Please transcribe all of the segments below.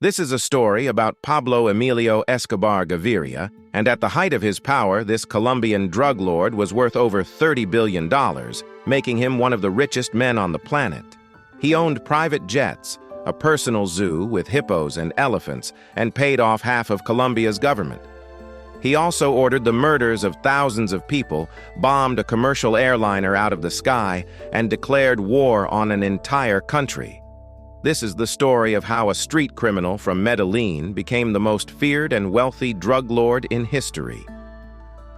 This is a story about Pablo Emilio Escobar Gaviria, and at the height of his power, this Colombian drug lord was worth over $30 billion, making him one of the richest men on the planet. He owned private jets, a personal zoo with hippos and elephants, and paid off half of Colombia's government. He also ordered the murders of thousands of people, bombed a commercial airliner out of the sky, and declared war on an entire country. This is the story of how a street criminal from Medellín became the most feared and wealthy drug lord in history.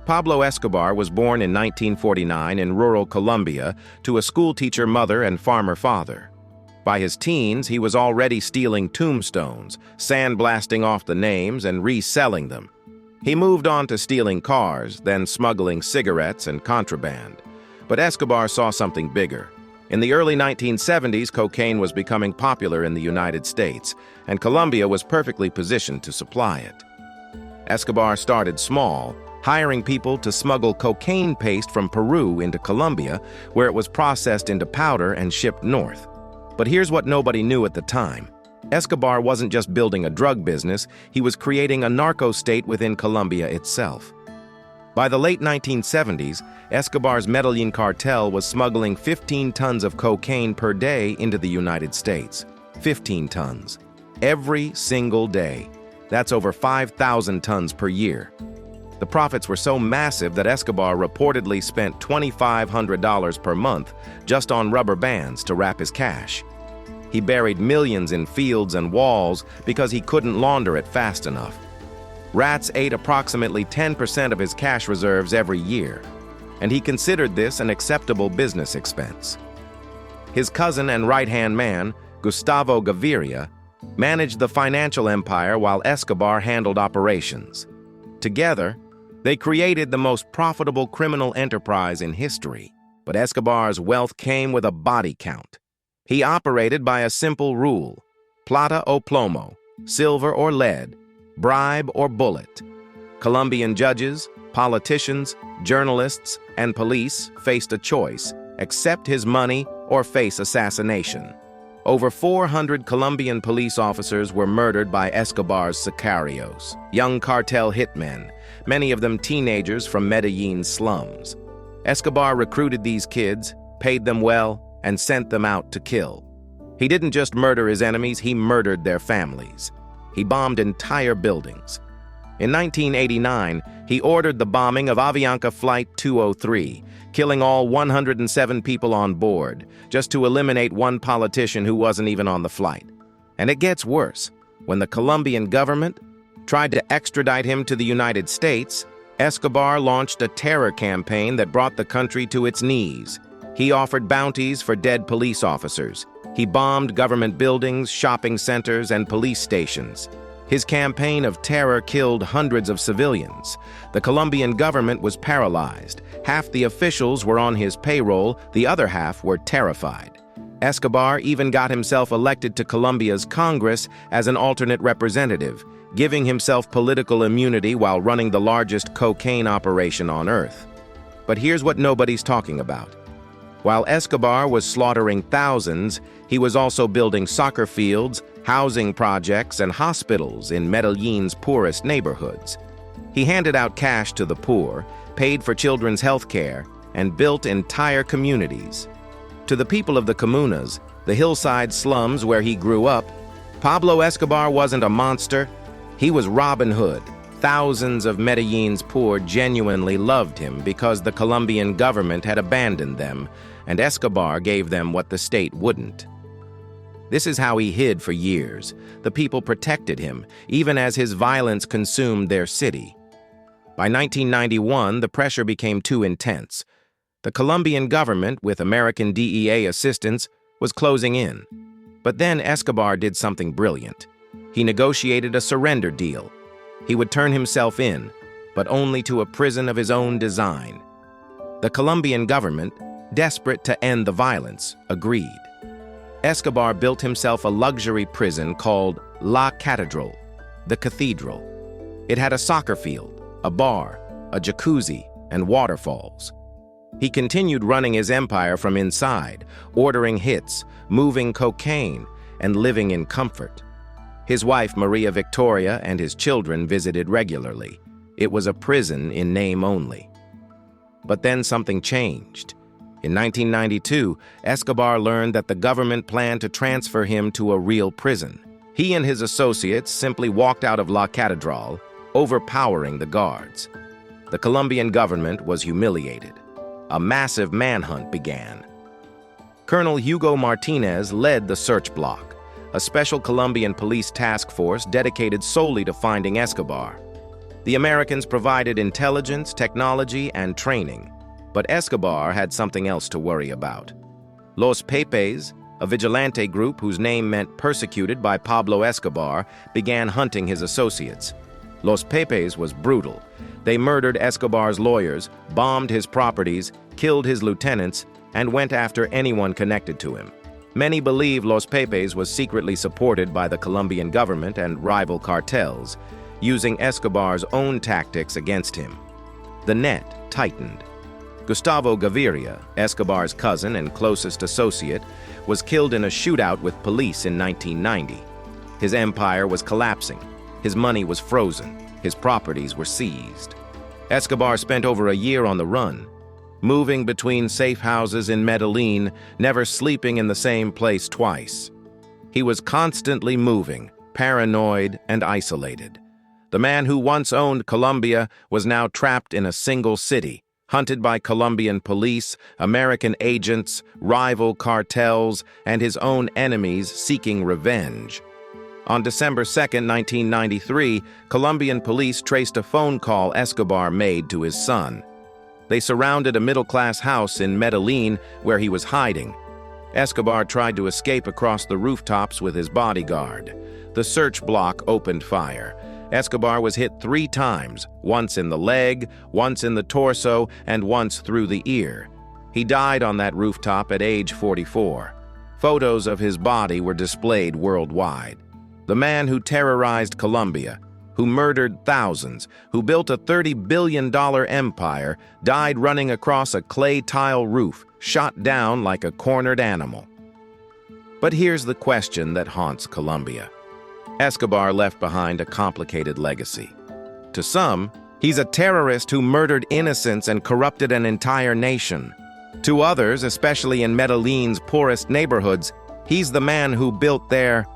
Pablo Escobar was born in 1949 in rural Colombia to a schoolteacher mother and farmer father. By his teens, he was already stealing tombstones, sandblasting off the names, and reselling them. He moved on to stealing cars, then smuggling cigarettes and contraband. But Escobar saw something bigger. In the early 1970s, cocaine was becoming popular in the United States, and Colombia was perfectly positioned to supply it. Escobar started small, hiring people to smuggle cocaine paste from Peru into Colombia, where it was processed into powder and shipped north. But here's what nobody knew at the time. Escobar wasn't just building a drug business, he was creating a narco state within Colombia itself. By the late 1970s, Escobar's Medellín Cartel was smuggling 15 tons of cocaine per day into the United States. 15 tons. Every single day. That's over 5,000 tons per year. The profits were so massive that Escobar reportedly spent $2,500 per month just on rubber bands to wrap his cash. He buried millions in fields and walls because he couldn't launder it fast enough. Rats ate approximately 10% of his cash reserves every year, and he considered this an acceptable business expense. His cousin and right-hand man, Gustavo Gaviria, managed the financial empire while Escobar handled operations. Together, they created the most profitable criminal enterprise in history, but Escobar's wealth came with a body count. He operated by a simple rule: plata o plomo, silver or lead, bribe or bullet. Colombian judges, politicians, journalists, and police faced a choice: accept his money or face assassination. Over 400 Colombian police officers were murdered by Escobar's sicarios, young cartel hitmen, many of them teenagers from Medellín's slums. Escobar recruited these kids, paid them well, and sent them out to kill. He didn't just murder his enemies, he murdered their families. He bombed entire buildings. In 1989, he ordered the bombing of Avianca Flight 203, killing all 107 people on board, just to eliminate one politician who wasn't even on the flight. And it gets worse. When the Colombian government tried to extradite him to the United States, Escobar launched a terror campaign that brought the country to its knees. He offered bounties for dead police officers. He bombed government buildings, shopping centers, and police stations. His campaign of terror killed hundreds of civilians. The Colombian government was paralyzed. Half the officials were on his payroll, the other half were terrified. Escobar even got himself elected to Colombia's Congress as an alternate representative, giving himself political immunity while running the largest cocaine operation on Earth. But here's what nobody's talking about. While Escobar was slaughtering thousands, he was also building soccer fields, housing projects, and hospitals in Medellín's poorest neighborhoods. He handed out cash to the poor, paid for children's health care, and built entire communities. To the people of the comunas, the hillside slums where he grew up, Pablo Escobar wasn't a monster, he was Robin Hood. Thousands of Medellín's poor genuinely loved him because the Colombian government had abandoned them, and Escobar gave them what the state wouldn't. This is how he hid for years. The people protected him, even as his violence consumed their city. By 1991, the pressure became too intense. The Colombian government, with American DEA assistance, was closing in. But then Escobar did something brilliant. He negotiated a surrender deal. He would turn himself in, but only to a prison of his own design. The Colombian government, desperate to end the violence, agreed. Escobar built himself a luxury prison called La Catedral, the Cathedral. It had a soccer field, a bar, a jacuzzi, and waterfalls. He continued running his empire from inside, ordering hits, moving cocaine, and living in comfort. His wife, Maria Victoria, and his children visited regularly. It was a prison in name only. But then something changed. In 1992, Escobar learned that the government planned to transfer him to a real prison. He and his associates simply walked out of La Catedral, overpowering the guards. The Colombian government was humiliated. A massive manhunt began. Colonel Hugo Martinez led the search block, a special Colombian police task force dedicated solely to finding Escobar. The Americans provided intelligence, technology, and training, but Escobar had something else to worry about. Los Pepes, a vigilante group whose name meant persecuted by Pablo Escobar, began hunting his associates. Los Pepes was brutal. They murdered Escobar's lawyers, bombed his properties, killed his lieutenants, and went after anyone connected to him. Many believe Los Pepes was secretly supported by the Colombian government and rival cartels, using Escobar's own tactics against him. The net tightened. Gustavo Gaviria, Escobar's cousin and closest associate, was killed in a shootout with police in 1990. His empire was collapsing. His money was frozen. His properties were seized. Escobar spent over a year on the run, moving between safe houses in Medellín, never sleeping in the same place twice. He was constantly moving, paranoid and isolated. The man who once owned Colombia was now trapped in a single city, hunted by Colombian police, American agents, rival cartels, and his own enemies seeking revenge. On December 2, 1993, Colombian police traced a phone call Escobar made to his son. They surrounded a middle-class house in Medellín where he was hiding. Escobar tried to escape across the rooftops with his bodyguard. The search block opened fire. Escobar was hit 3 times, once in the leg, once in the torso, and once through the ear. He died on that rooftop at age 44. Photos of his body were displayed worldwide. The man who terrorized Colombia, who murdered thousands, who built a $30 billion empire, died running across a clay tile roof, shot down like a cornered animal. But here's the question that haunts Colombia. Escobar left behind a complicated legacy. To some, he's a terrorist who murdered innocents and corrupted an entire nation. To others, especially in Medellín's poorest neighborhoods, he's the man who built their